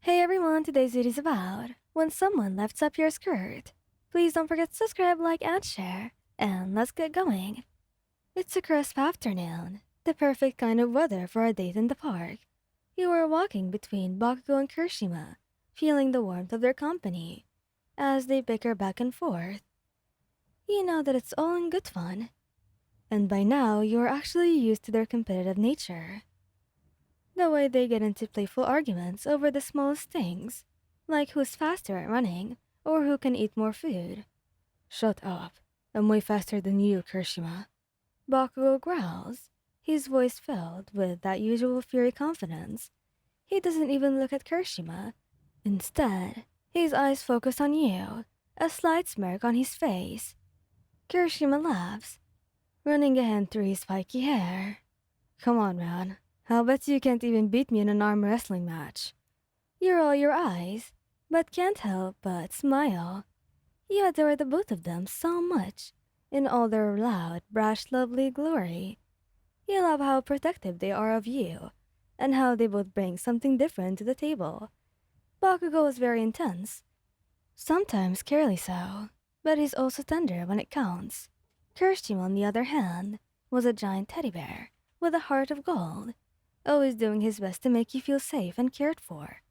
Hey everyone, today's video is about when someone lifts up your skirt. Please don't forget to subscribe, like, and share. And let's get going. It's a crisp afternoon, the perfect kind of weather for a date in the park. You are walking between Bakugo and Kirishima, feeling the warmth of their company. As they bicker back and forth, you know that it's all in good fun. And by now, you are actually used to their competitive nature. The way they get into playful arguments over the smallest things, like who's faster at running or who can eat more food. Shut up. I'm way faster than you, Kirishima. Bakugo growls, his voice filled with that usual fury confidence. He doesn't even look at Kirishima. Instead, his eyes focus on you, a slight smirk on his face. Kirishima laughs, running a hand through his spiky hair. Come on, man. I'll bet you can't even beat me in an arm wrestling match. You roll your eyes, but can't help but smile. You adore the both of them so much, in all their loud, brash, lovely glory. You love how protective they are of you, and how they both bring something different to the table. Bakugo is very intense, sometimes careless so, but he's also tender when it counts. Kirishima, on the other hand, was a giant teddy bear with a heart of gold, always doing his best to make you feel safe and cared for.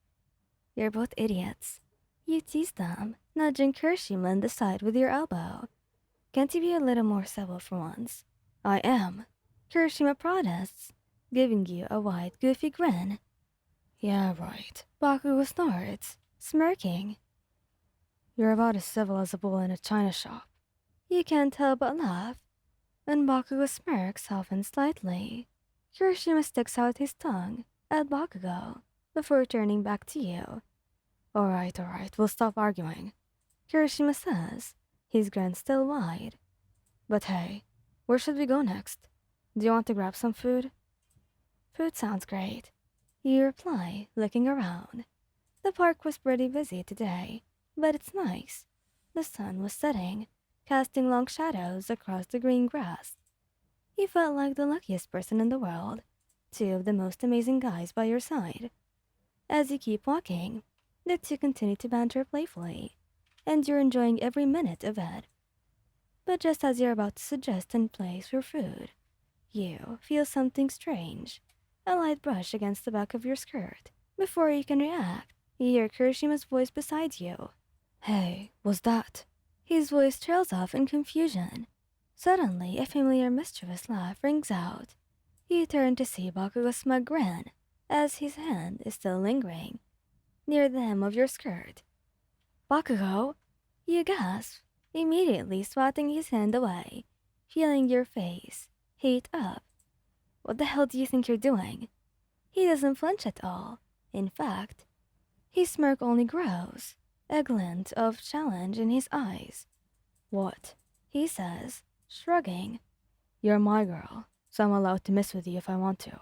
You're both idiots. You tease them, nudging Kirishima in the side with your elbow. Can't you be a little more civil for once? I am. Kirishima protests, giving you a wide, goofy grin. Yeah, right. Bakugo snorts, smirking. You're about as civil as a bull in a china shop. You can't help but laugh, and Bakugo's smirk softens slightly. Kirishima sticks out his tongue at Bakugo before turning back to you. Alright, we'll stop arguing, Kirishima says, his grin still wide. But hey, where should we go next? Do you want to grab some food? Food sounds great, you reply, looking around. The park was pretty busy today, but it's nice. The sun was setting, casting long shadows across the green grass. You felt like the luckiest person in the world, two of the most amazing guys by your side. As you keep walking, the two continue to banter playfully, and you're enjoying every minute of it. But just as you're about to suggest and place for food, you feel something strange, a light brush against the back of your skirt. Before you can react, you hear Kirishima's voice beside you. Hey, what's that? His voice trails off in confusion. Suddenly, a familiar mischievous laugh rings out. You turn to see Bakugo's smug grin, as his hand is still lingering near the hem of your skirt. Bakugo! You gasp, immediately swatting his hand away, feeling your face heat up. What the hell do you think you're doing? He doesn't flinch at all. In fact, his smirk only grows, a glint of challenge in his eyes. What? He says, shrugging. You're my girl, so I'm allowed to mess with you if I want to.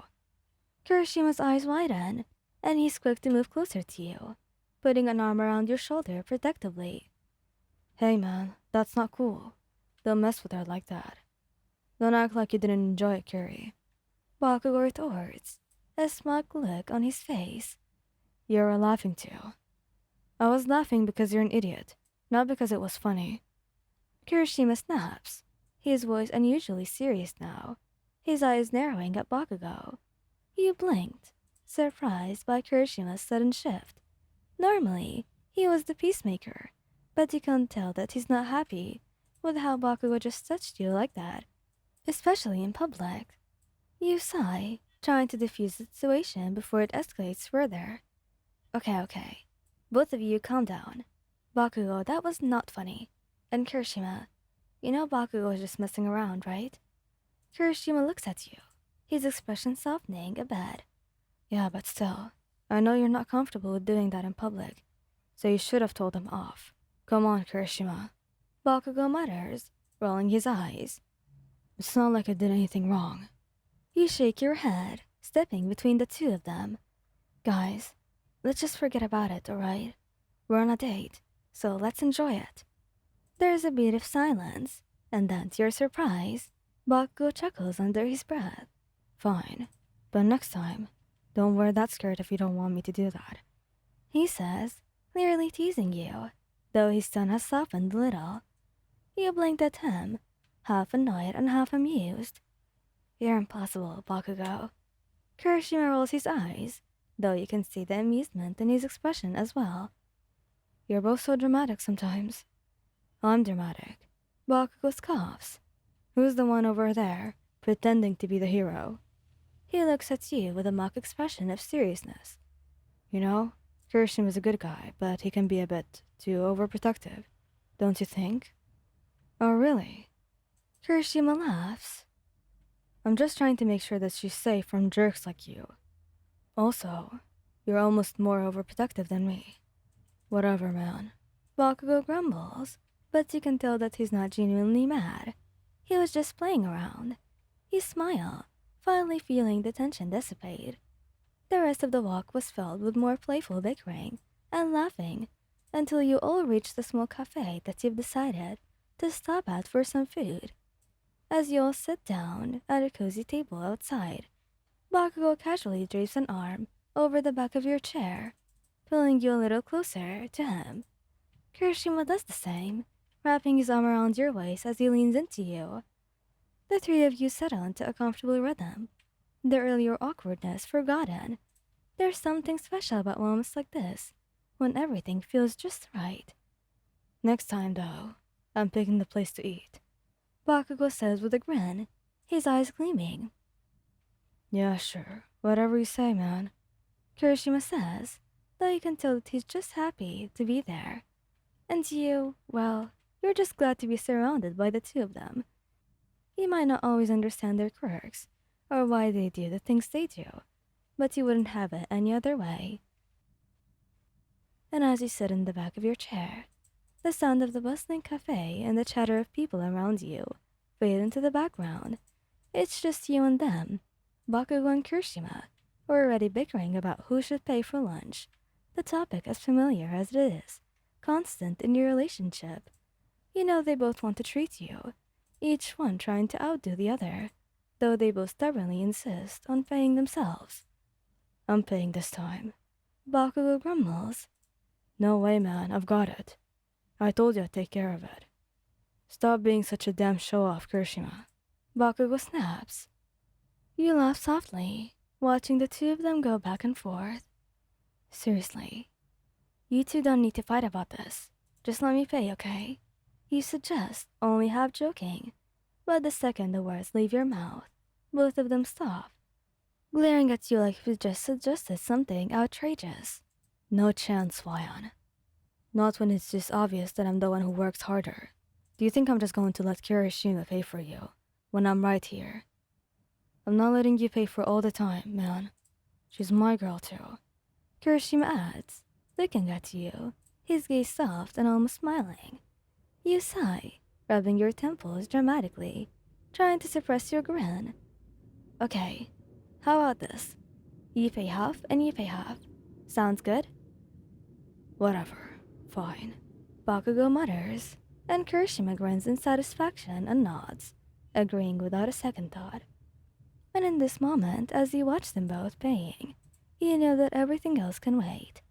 Kirishima's eyes widen, and he's quick to move closer to you, putting an arm around your shoulder protectively. Hey man, that's not cool. Don't mess with her like that. Don't act like you didn't enjoy it, Kiri. Bakugo retorts, a smug look on his face. You're laughing too. I was laughing because you're an idiot, not because it was funny. Kirishima snaps, his voice unusually serious now, his eyes narrowing at Bakugo. You blinked, surprised by Kirishima's sudden shift. Normally, he was the peacemaker, but you can tell that he's not happy with how Bakugo just touched you like that, especially in public. You sigh, trying to defuse the situation before it escalates further. Okay. Both of you calm down. Bakugo, that was not funny. And Kirishima, you know Bakugo is just messing around, right? Kirishima looks at you, his expression softening a bit. Yeah, but still, I know you're not comfortable with doing that in public, so you should have told him off. Come on, Kirishima. Bakugo mutters, rolling his eyes. It's not like I did anything wrong. You shake your head, stepping between the two of them. Guys, let's just forget about it, alright? We're on a date, so let's enjoy it. There's a bit of silence, and then to your surprise, Bakugo chuckles under his breath. Fine, but next time, don't wear that skirt if you don't want me to do that. he says, clearly teasing you, though his tone has softened a little. You blinked at him, half annoyed and half amused. You're impossible, Bakugo. Kirishima rolls his eyes, though you can see the amusement in his expression as well. You're both so dramatic sometimes. I'm dramatic. Bakugo scoffs. Who's the one over there, pretending to be the hero? He looks at you with a mock expression of seriousness. You know, Kirishima's a good guy, but he can be a bit too overprotective. Don't you think? Oh, really? Kirishima laughs. I'm just trying to make sure that she's safe from jerks like you. Also, you're almost more overprotective than me. Whatever, man. Bakugo grumbles, but you can tell that he's not genuinely mad. He was just playing around. He smiled, finally feeling the tension dissipate. The rest of the walk was filled with more playful bickering and laughing until you all reached the small cafe that you've decided to stop at for some food. As you all sit down at a cozy table outside, Bakugo casually drapes an arm over the back of your chair, pulling you a little closer to him. Kirishima does the same, wrapping his arm around your waist as he leans into you. The three of you settle into a comfortable rhythm, the earlier awkwardness forgotten. There's something special about moments like this, when everything feels just right. Next time, though, I'm picking the place to eat, Bakugo says with a grin, his eyes gleaming. Yeah, sure. Whatever you say, man. Kirishima says, though you can tell that he's just happy to be there. And you, well, you're just glad to be surrounded by the two of them. You might not always understand their quirks, or why they do the things they do, but you wouldn't have it any other way. And as you sit in the back of your chair, the sound of the bustling cafe and the chatter of people around you fade into the background. It's just you and them, Bakugo and Kirishima, who are already bickering about who should pay for lunch, the topic as familiar as it is, constant in your relationship. You know they both want to treat you, each one trying to outdo the other, though they both stubbornly insist on paying themselves. I'm paying this time. Bakugo grumbles. No way, man, I've got it. I told you I'd take care of it. Stop being such a damn show-off, Kirishima. Bakugo snaps. You laugh softly, watching the two of them go back and forth. Seriously, you two don't need to fight about this. Just let me pay, okay? You suggest, only half joking. But the second the words leave your mouth, both of them stop, glaring at you like you just suggested something outrageous. No chance, Wyan. Not when it's just obvious that I'm the one who works harder. Do you think I'm just going to let Kirishima pay for you, when I'm right here? I'm not letting you pay for all the time, man. She's my girl too. Kirishima adds, looking at you, his gaze soft and almost smiling. You sigh, rubbing your temples dramatically, trying to suppress your grin. Okay, how about this? You pay half and you pay half. Sounds good? Whatever. Fine. Bakugo mutters, and Kirishima grins in satisfaction and nods, agreeing without a second thought. And in this moment, as you watch them both paying, you know that everything else can wait.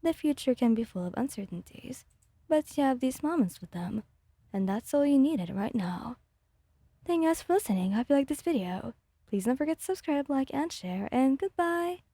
The future can be full of uncertainties, but you have these moments with them, and that's all you needed right now. Thank you guys for listening. Hope you liked this video. Please don't forget to subscribe, like, and share, and goodbye!